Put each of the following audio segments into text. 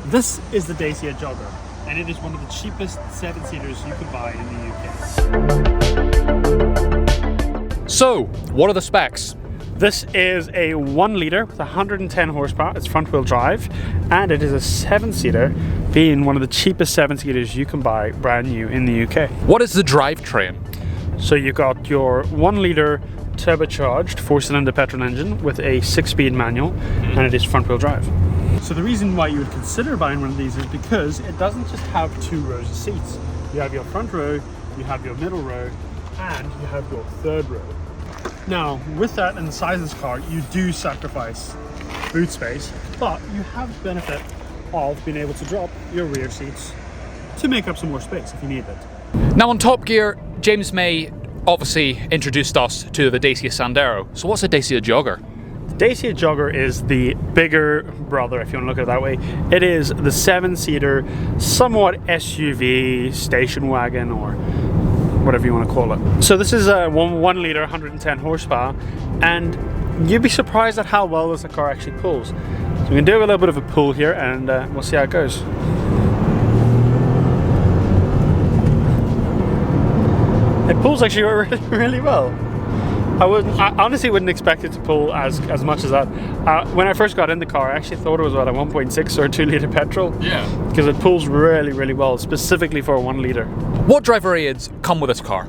This is the Dacia Jogger, and it is one of the cheapest 7-seaters you can buy in the UK. So, what are the specs? This is a 1 litre with 110 horsepower, it's front wheel drive, and it is a 7-seater, being one of the cheapest 7-seaters you can buy brand new in the UK. What is the drivetrain? So you've got your 1 litre turbocharged 4-cylinder petrol engine with a 6-speed manual, and it is front wheel drive. So the reason why you would consider buying one of these is because it doesn't just have 2 rows of seats. You have your front row, you have your middle row, and you have your third row. Now, with that and the size of this car, you do sacrifice boot space, but you have the benefit of being able to drop your rear seats to make up some more space if you need it. Now on Top Gear, James May obviously introduced us to the Dacia Sandero. So what's a Dacia Jogger? The Dacia Jogger is the bigger brother, if you want to look at it that way. It is the 7-seater, somewhat SUV, station wagon, or whatever you want to call it. So this is a 1 litre, 110 horsepower, and you'd be surprised at how well this car actually pulls. So we can do a little bit of a pull here, and we'll see how it goes. It pulls actually really well. I honestly wouldn't expect it to pull as much as that. When I first got in the car, I actually thought it was about a 1.6 or 2 litre petrol. Yeah. Because it pulls really well, specifically for a 1 litre. What driver aids come with this car?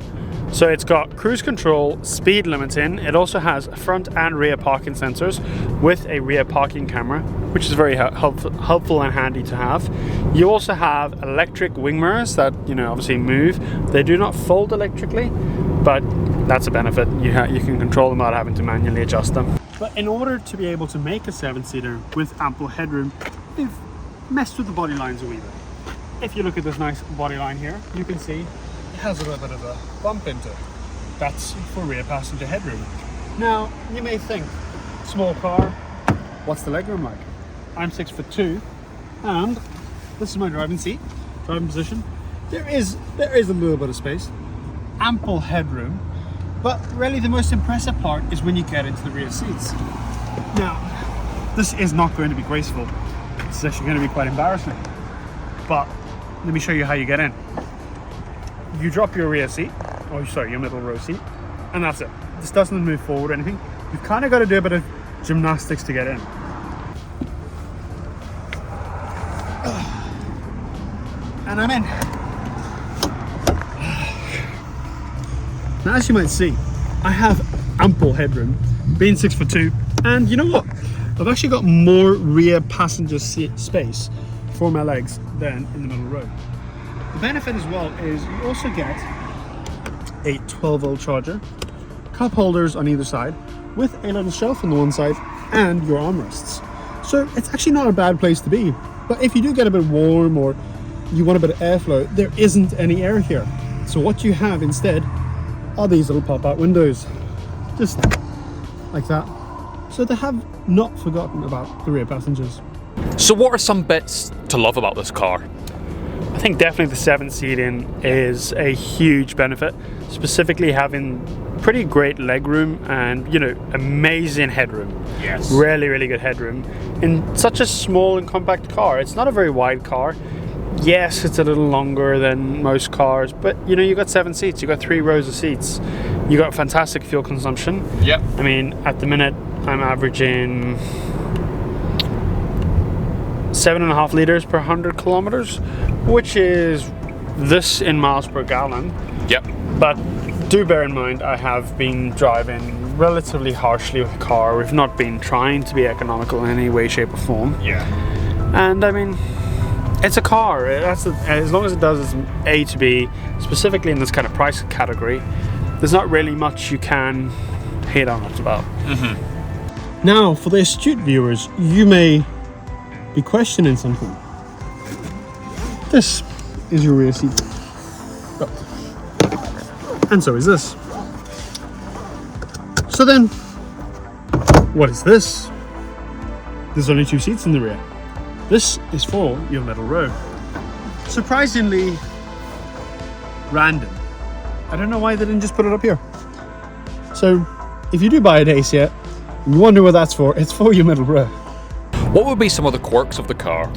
So it's got cruise control, speed limiting. It also has front and rear parking sensors with a rear parking camera, which is very helpful and handy to have. You also have electric wing mirrors that, obviously move. They do not fold electrically, but that's a benefit. You can control them without having to manually adjust them. But in order to be able to make a 7-seater with ample headroom, they've messed with the body lines a wee bit. If you look at this nice body line here, you can see it has a little bit of a bump into it. That's for rear passenger headroom. Now, you may think, small car, what's the legroom like? I'm 6'2", and this is my driving seat, driving position. There is a little bit of space, ample headroom, but really the most impressive part is when you get into the rear seats. Now, this is not going to be graceful. This is actually going to be quite embarrassing. But let me show you how you get in. You drop your rear seat, your middle row seat, and that's it. This doesn't move forward or anything. You've kind of got to do a bit of gymnastics to get in. And I'm in. Now, as you might see, I have ample headroom, being 6'2", and you know what? I've actually got more rear passenger seat space for my legs than in the middle row. The benefit as well is you also get a 12-volt charger, cup holders on either side, with a little shelf on the one side, and your armrests. So it's actually not a bad place to be. But if you do get a bit warm or you want a bit of airflow, there isn't any air here. So what you have instead are these little pop-out windows, just like that. So they have not forgotten about the rear passengers. So what are some bits to love about this car? I think definitely the 7-seating is a huge benefit, specifically having pretty great legroom and, amazing headroom. Yes. Really good headroom in such a small and compact car. It's not a very wide car. Yes, it's a little longer than most cars, but you got 7 seats, you got 3 rows of seats, you got fantastic fuel consumption. Yep. I mean, at the minute, I'm averaging 7.5 litres per 100 kilometers, which is this in miles per gallon. Yep. But do bear in mind, I have been driving relatively harshly with the car. We've not been trying to be economical in any way, shape, or form. Yeah. And I mean, it's a car. As long as it does its A to B, specifically in this kind of price category, there's not really much you can hate on it about. Mm-hmm. Now, for the astute viewers, you may be questioning something. This is your rear seat. Oh. And so is this. So then, what is this? There's only 2 seats in the rear. This is for your middle row. Surprisingly random. I don't know why they didn't just put it up here. So, if you do buy a Dacia, and you wonder what that's for, it's for your middle row. What would be some of the quirks of the car?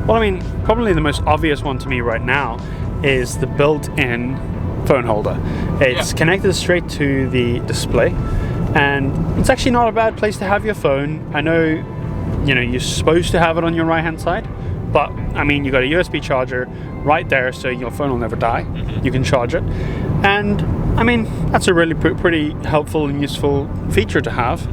Well, I mean, probably the most obvious one to me right now is the built-in phone holder. It's connected straight to the display, and it's actually not a bad place to have your phone. I know, you know, you're supposed to have it on your right-hand side, but I mean, you got a USB charger right there, so your phone will never die. You can charge it, and I mean, that's a really pretty helpful and useful feature to have.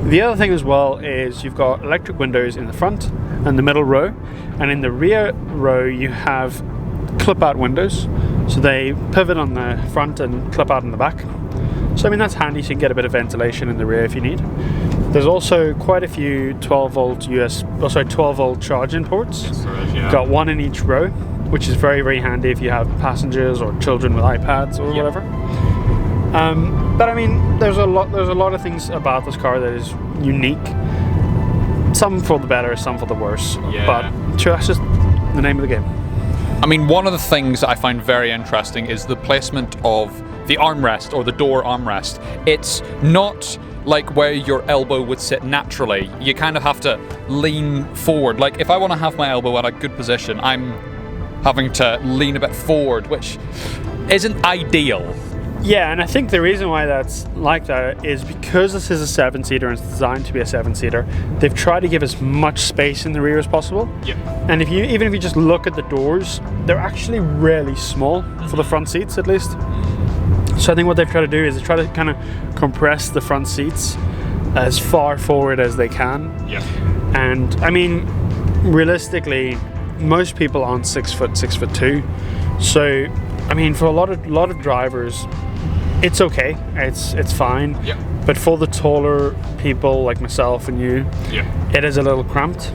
The other thing as well is you've got electric windows in the front and the middle row, and in the rear row you have clip-out windows, so they pivot on the front and clip out in the back. So I mean, that's handy, so you can get a bit of ventilation in the rear if you need. There's also quite a few 12 volt charging ports. Yes, there is, yeah. Got one in each row, which is very, very handy if you have passengers or children with iPads or whatever. But I mean, there's a lot of things about this car that is unique. Some for the better, some for the worse. But sure, that's just the name of the game. I mean, one of the things that I find very interesting is the placement of the armrest, or the door armrest. It's not like where your elbow would sit naturally. You kind of have to lean forward. Like, if I want to have my elbow at a good position, I'm having to lean a bit forward, which isn't ideal. Yeah, and I think the reason why that's like that is because this is a 7-seater and it's designed to be a 7-seater, they've tried to give as much space in the rear as possible. And even if you just look at the doors, they're actually really small for the front seats, at least. So I think what they've tried to do is they try to kind of compress the front seats as far forward as they can. And I mean, realistically, most people aren't 6 foot, 6'2". So I mean, for a lot of drivers, it's okay. It's fine. But for the taller people like myself and you, it is a little cramped.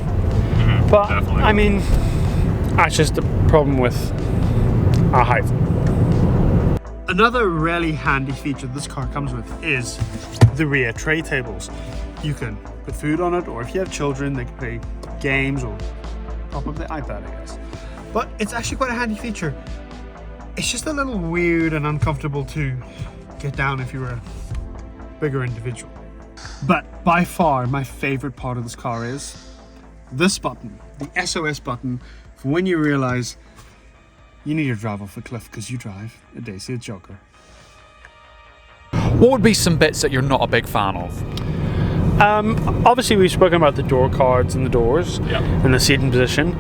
But definitely. I mean, that's just the problem with our height. Another really handy feature this car comes with is the rear tray tables. You can put food on it, or if you have children, they can play games or prop up the iPad, I guess. But it's actually quite a handy feature. It's just a little weird and uncomfortable to get down if you're a bigger individual. But by far, my favorite part of this car is this button, the SOS button, for when you realize you need to drive off a cliff because you drive a Dacia Jogger. What would be some bits that you're not a big fan of? Obviously, we've spoken about the door cards and the doors and the seating position.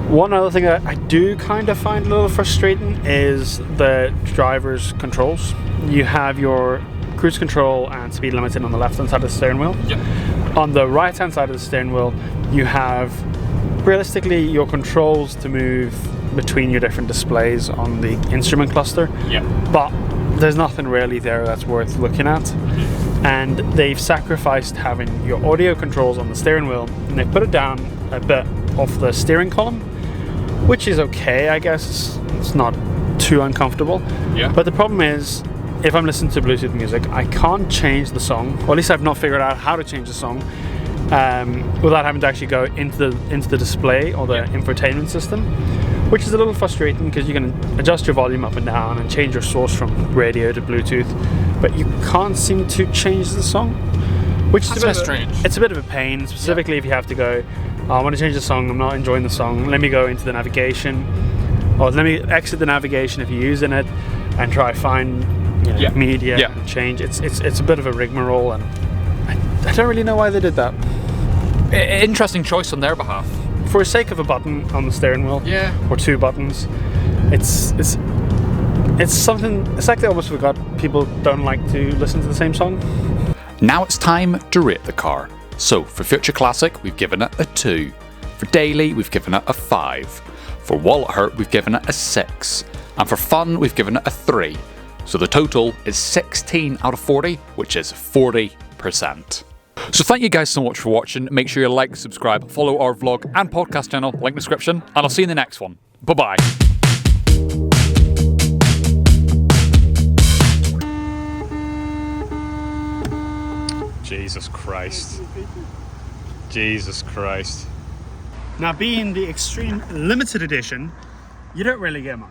One other thing that I do kind of find a little frustrating is the driver's controls. You have your cruise control and speed limiting on the left hand side of the steering wheel. On the right hand side of the steering wheel, you have realistically your controls to move between your different displays on the instrument cluster. But there's nothing really there that's worth looking at. And they've sacrificed having your audio controls on the steering wheel, and they put it down a bit off the steering column, which is okay, I guess. It's not too uncomfortable. But the problem is, if I'm listening to Bluetooth music, I can't change the song, or at least I've not figured out how to change the song without having to actually go into the display or the infotainment system, which is a little frustrating because you can adjust your volume up and down and change your source from radio to Bluetooth, but you can't seem to change the song, which is a bit strange. It's a bit of a pain, specifically if you have to go, oh, I want to change the song, I'm not enjoying the song, let me go into the navigation, or let me exit the navigation if you're using it and try find media and change. It's a bit of a rigmarole, and I don't really know why they did that. Interesting choice on their behalf. For the sake of a button on the steering wheel, or two buttons, it's something. It's like they almost forgot people don't like to listen to the same song. Now it's time to rate the car. So for Future Classic, we've given it a 2. For Daily, we've given it a 5. For Wallet Hurt, we've given it a 6. And for Fun, we've given it a 3. So the total is 16 out of 40, which is 40%. So thank you guys so much for watching. Make sure you like, subscribe, follow our vlog and podcast channel, link in the description, and I'll see you in the next one. Bye-bye. Jesus Christ. Jesus Christ. Now, being the extreme limited edition, you don't really get much.